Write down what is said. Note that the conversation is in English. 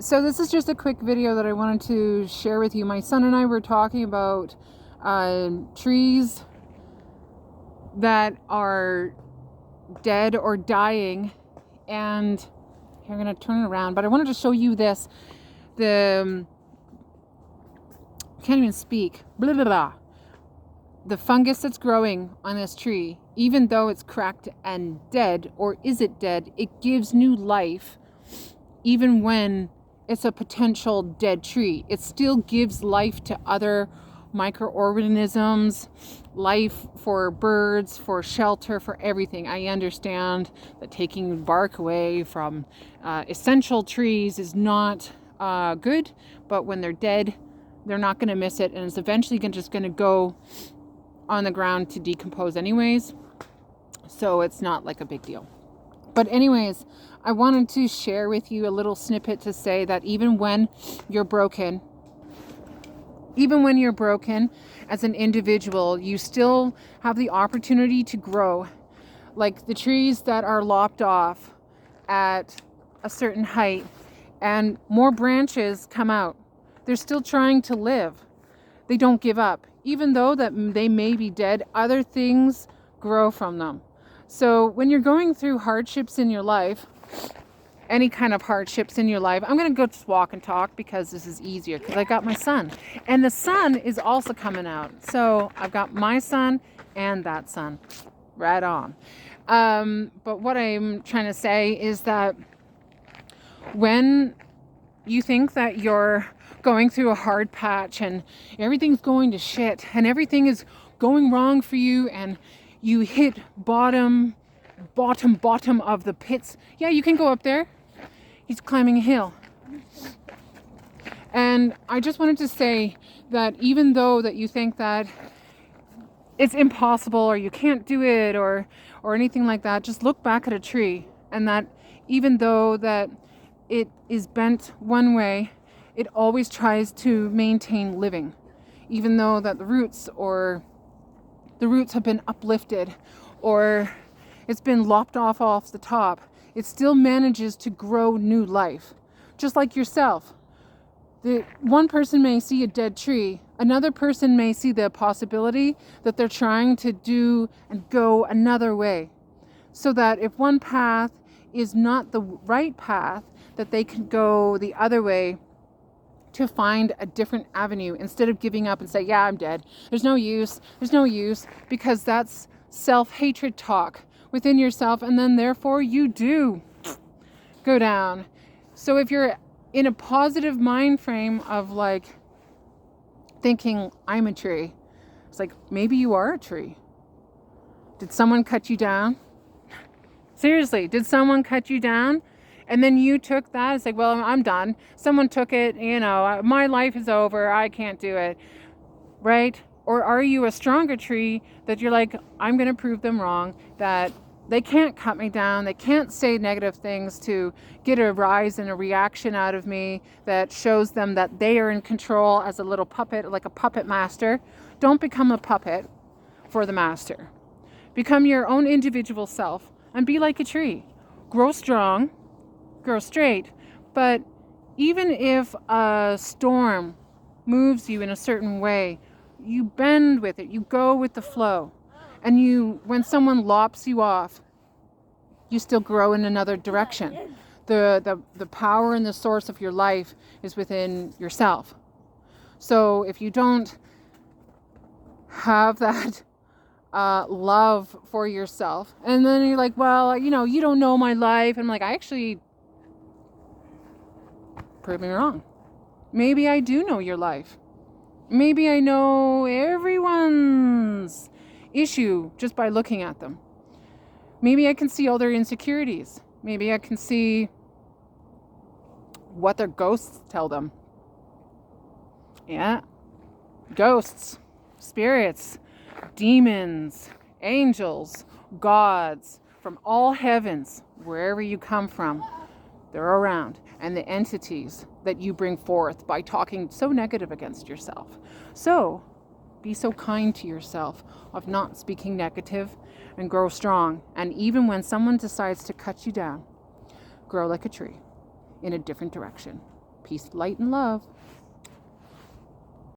So this is just a quick video that I wanted to share with you. My son and I were talking about trees that are dead or dying, and here, I'm going to turn it around, but I wanted to show you this. Can't even speak. Blah, blah, blah. The fungus that's growing on this tree, even though it's cracked and dead, or is it dead, it gives new life. Even when it's a potential dead tree, it still gives life to other microorganisms, life for birds, for shelter, for everything. I understand that taking bark away from essential trees is not good, but when they're dead, they're not going to miss it, and it's eventually just going to go on the ground to decompose anyways, so it's not like a big deal. But anyways, I wanted to share with you a little snippet to say that even when you're broken as an individual, you still have the opportunity to grow. Like the trees that are lopped off at a certain height and more branches come out, they're still trying to live. They don't give up. Even though that they may be dead, other things grow from them. So when you're going through hardships in your life, any kind of hardships in your life, I'm going to go just walk and talk because this is easier because I got my son. And the sun is also coming out. So I've got my son and that sun. Right on. But what I'm trying to say is that when you think that you're going through a hard patch and everything's going to shit and everything is going wrong for you and you hit bottom of the pits. Yeah, you can go up there. He's climbing a hill. And I just wanted to say that even though that you think that it's impossible or you can't do it or anything like that, just look back at a tree, and that even though that it is bent one way, it always tries to maintain living. Even though that the roots have been uplifted or it's been lopped off the top, it still manages to grow new life. Just like yourself. One person may see a dead tree, another person may see the possibility that they're trying to do and go another way. So that if one path is not the right path, that they can go the other way to find a different avenue instead of giving up and say, yeah, I'm dead. There's no use, because that's self-hatred talk within yourself, and then therefore you do go down. So if you're in a positive mind frame of like thinking, I'm a tree, it's like, maybe you are a tree. Did someone cut you down? Seriously, did someone cut you down? And then you took that. It's like, well, I'm done. Someone took it, my life is over. I can't do it. Right? Or are you a stronger tree that you're like, I'm going to prove them wrong, that they can't cut me down. They can't say negative things to get a rise and a reaction out of me that shows them that they are in control as a little puppet, like a puppet master. Don't become a puppet for the master. Become your own individual self and be like a tree. Grow strong. Grow straight. But even if a storm moves you in a certain way, you bend with it, you go with the flow. And when someone lops you off, you still grow in another direction. The power and the source of your life is within yourself. So if you don't have that love for yourself, and then you're like, well, you don't know my life. And I'm like, I actually, prove me wrong. Maybe I do know your life. Maybe I know everyone's issue just by looking at them. Maybe I can see all their insecurities. Maybe I can see what their ghosts tell them. Yeah. Ghosts, spirits, demons, angels, gods, from all heavens, wherever you come from, they're around. And the entities that you bring forth by talking so negative against yourself. So, be so kind to yourself of not speaking negative, and grow strong. And even when someone decides to cut you down, grow like a tree in a different direction. Peace, light, and love.